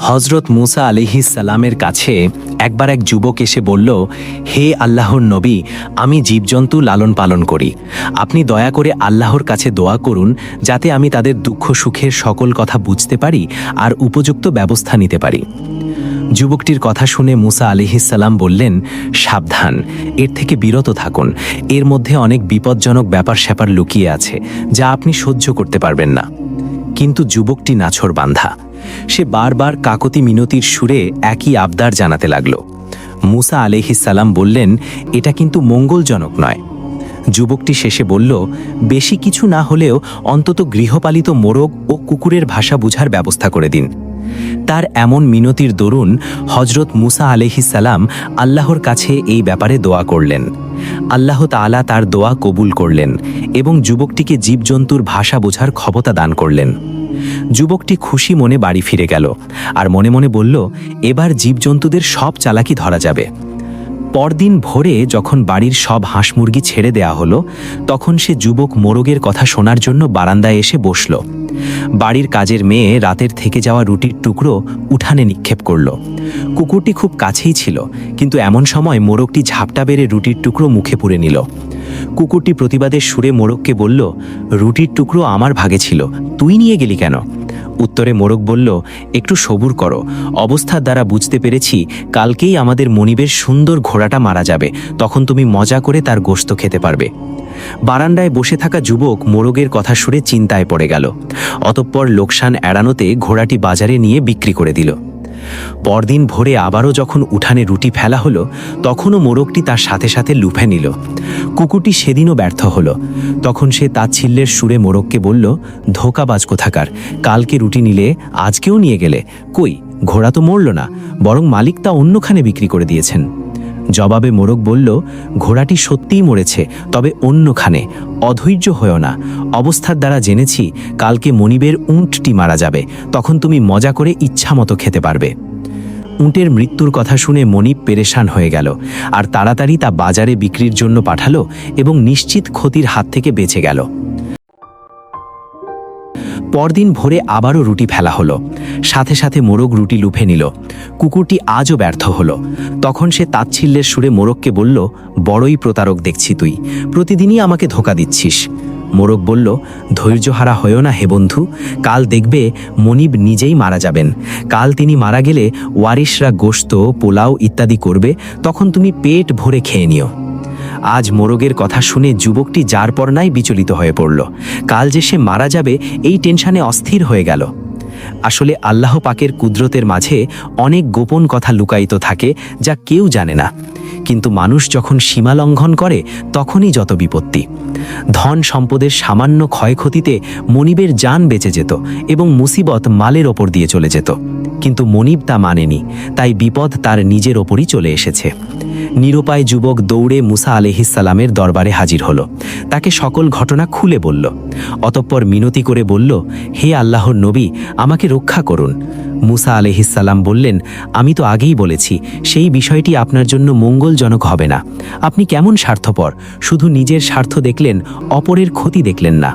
হজরত মুসা আলাইহিস সালামের কাছে একবার এক যুবক এসে বলল, হে আল্লাহর নবী, আমি জীবজন্তু লালন পালন করি। আপনি দয়া করে আল্লাহর কাছে দোয়া করুন যাতে আমি তাদের দুঃখ সুখের সকল কথা বুঝতে পারি আর উপযুক্ত ব্যবস্থা নিতে পারি। যুবকটির কথা শুনে মুসা আলাইহিস সালাম বললেন, সাবধান, এর থেকে বিরত থাকুন। এর মধ্যে অনেক বিপজ্জনক ব্যাপার স্যাপার লুকিয়ে আছে যা আপনি সহ্য করতে পারবেন না। কিন্তু যুবকটি নাছোড়বান্ধা। সে বারবার কাকতি মিনতির সুরে একই আবদার জানাতে লাগল। মুসা আলাইহিস সালাম বললেন, এটা কিন্তু মঙ্গলজনক নয়। যুবকটি শেষে বলল, বেশি কিছু না হলেও অন্তত গৃহপালিত মোরগ ও কুকুরের ভাষা বুঝার ব্যবস্থা করে দিন। তার এমন মিনতির দরুন হজরত মুসা আলাইহিস সালাম আল্লাহর কাছে এই ব্যাপারে দোয়া করলেন। আল্লাহ তাআলা তার দোয়া কবুল করলেন এবং যুবকটিকে জীবজন্তুর ভাষা বোঝার ক্ষমতা দান করলেন। যুবকটি খুশি মনে বাড়ি ফিরে গেল আর মনে মনে বলল, এবার জীবজন্তুদের সব চালাকি ধরা যাবে। পরদিন ভোরে যখন বাড়ির সব হাঁস মুরগি ছেড়ে দেয়া হলো, তখন সে যুবক মোরগের কথা শোনার জন্য বারান্দায় এসে বসল। বাড়ির কাজের মেয়ে রাতের থেকে যাওয়া রুটির টুকরো উঠানে নিক্ষেপ করল। কুকুরটি খুব কাছেই ছিল, কিন্তু এমন সময় মোরগটি ঝাপটা বেড়ে রুটির টুকরো মুখে পুরে নিল। কুকুরটি প্রতিবাদের সুরে মোরগকে বলল, রুটির টুকরো আমার ভাগে ছিল, তুই নিয়ে গেলি কেন? উত্তরে মোরগ বলল, একটু সবুর করো, অবস্থার দ্বারা বুঝতে পেরেছি কালকেই আমাদের মনিবের সুন্দর ঘোড়াটা মারা যাবে, তখন তুমি মজা করে তার গোশত খেতে পারবে। বারান্দায় বসে থাকা যুবক মোরগের কথা শুনে চিন্তায় পড়ে গেল। অতঃপর লোকসান এড়ানোতে ঘোড়াটি বাজারে নিয়ে বিক্রি করে দিল। পরদিন ভোরে আবারও যখন উঠানে রুটি ফেলা হলো, তখনও মোরগটি তার সাথে সাথে লুফে নিল। কুকুরটি সেদিনও ব্যর্থ হলো। তখন সে তাচ্ছিল্যের সুরে মোরগকে বলল, ধোঁকাবাজ কোথাকার, কালকে রুটি নিলে আজকেও নিয়ে গেলে, কই ঘোড়া তো মরল না, বরং মালিক তা অন্যখানে বিক্রি করে দিয়েছেন। জবাবে মোরগ বলল, ঘোড়াটি সত্যিই মরেছে, তবে অন্যখানে। অধৈর্য হয়েও না, অবস্থার দ্বারা জেনেছি কালকে মনিবের উঁটটি মারা যাবে, তখন তুমি মজা করে ইচ্ছা মতো খেতে পারবে। উঁটের মৃত্যুর কথা শুনে মনিব পেরেশান হয়ে গেল আর তাড়াতাড়ি তা বাজারে বিক্রির জন্য পাঠালো এবং নিশ্চিত ক্ষতির হাত থেকে বেঁচে গেল। পরদিন ভোরে আবারও রুটি ফেলা হলো। সাথে সাথে মোরগ রুটি লুফে নিল। কুকুরটি আজও ব্যর্থ হলো। তখন সে তাচ্ছিল্যের সুরে মোরগকে বলল, বড়ই প্রতারক দেখছি তুই, প্রতিদিনই আমাকে ধোঁকা দিচ্ছিস। মোরগ বলল, ধৈর্যহারা হয়েও না হে বন্ধু, কাল দেখবে মনিব নিজেই মারা যাবেন। কাল তিনি মারা গেলে ওয়ারিশরা গোশত, পোলাও ইত্যাদি করবে, তখন তুমি পেট ভরে খেয়ে নিও। আজ মোরগের কথা শুনে যুবকটি যার পর নাই বিচলিত হয়ে পড়ল। কাল যে সে মারা যাবে এই টেনশনে অস্থির হয়ে গেল। আসলে আল্লাহ পাকের কুদরতের মাঝে অনেক গোপন কথা লুকায়িত থাকে যা কেউ জানে না, কিন্তু মানুষ যখন সীমা লঙ্ঘন করে তখনই যত বিপত্তি। ধন সম্পদের সামান্য ক্ষয়ক্ষতিতে মনিবের জান বেঁচে যেত এবং মুসিবত মালের ওপর দিয়ে চলে যেত, কিন্তু মনিব তা মানেনি, তাই বিপদ তার নিজের ওপরই চলে এসেছে। নিরুপায় যুবক দৌড়ে মুসা আলাইহিস সালামের দরবারে হাজির হলো। তাকে সকল ঘটনা খুলে বলল। অতঃপর মিনতি করে বলল, হে আল্লাহর নবী, আমাকে রক্ষা করুন। মুসা আলাইহিস সালাম বললেন, আমি তো আগেই বলেছি সেই বিষয়টি আপনার জন্য মঙ্গলজনক হবে না। আপনি কেমন স্বার্থপর, শুধু নিজের স্বার্থ দেখলেন, অপরের ক্ষতি দেখলেন না।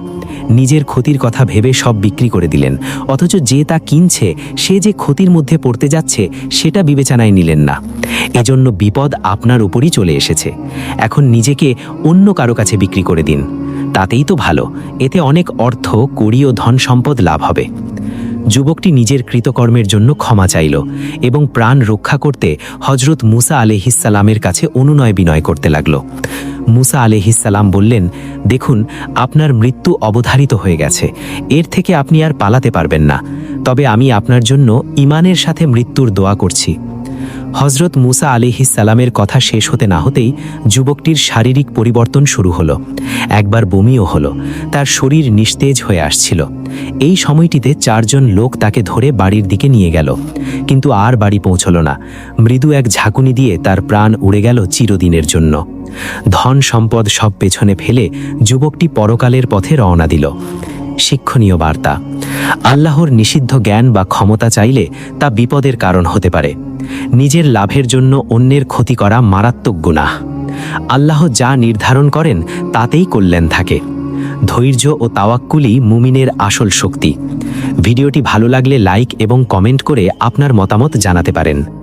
নিজের ক্ষতির কথা ভেবে সব বিক্রি করে দিলেন, অথচ যে তা কিনছে সে যে ক্ষতির মধ্যে পড়তে যাচ্ছে সেটা বিবেচনায় নিলেন না। এজন্য বিপদ আপনার উপরই চলে এসেছে। এখন নিজেকে অন্য কারো কাছে বিক্রি করে দিন, তাতেই তো ভালো, এতে অনেক অর্থ, কড়ি ও ধন সম্পদ লাভ হবে। যুবকটি নিজের কৃতকর্মের জন্য ক্ষমা চাইল এবং প্রাণ রক্ষা করতে হজরত মুসা আলাইহিস সালামের কাছে অনুনয় বিনয় করতে লাগল। মুসা আলাইহিস সালাম বললেন, দেখুন, আপনার মৃত্যু অবধারিত হয়ে গেছে, এর থেকে আপনি আর পালাতে পারবেন না, তবে আমি আপনার জন্য ঈমানের সাথে মৃত্যুর দোয়া করছি। হজরত মুসা আলাইহিস সালামের কথা শেষ হতে না হতেই যুবকটির শারীরিক পরিবর্তন শুরু হলো। একবার বমিও হলো, তার শরীর নিস্তেজ হয়ে আসছিল। এই সময়টিতে 4 জন লোক তাকে ধরে বাড়ির দিকে নিয়ে গেল, কিন্তু আর বাড়ি পৌঁছল না। মৃদু এক ঝাঁকুনি দিয়ে তার প্রাণ উড়ে গেল চিরদিনের জন্য। ধন সম্পদ সব পেছনে ফেলে যুবকটি পরকালের পথে রওনা দিল। শিক্ষণীয় বার্তা: আল্লাহর নিষিদ্ধ জ্ঞান বা ক্ষমতা চাইলে তা বিপদের কারণ হতে পারে। নিজের লাভের জন্য অন্যের ক্ষতি করা মারাত্মক গুনাহ। আল্লাহ যা নির্ধারণ করেন তাতেই কল্যাণ থাকে। ধৈর্য ও তাওয়াক্কুলই মুমিনের আসল শক্তি। ভিডিওটি ভালো লাগলে লাইক এবং কমেন্ট করে আপনার মতামত জানাতে পারেন।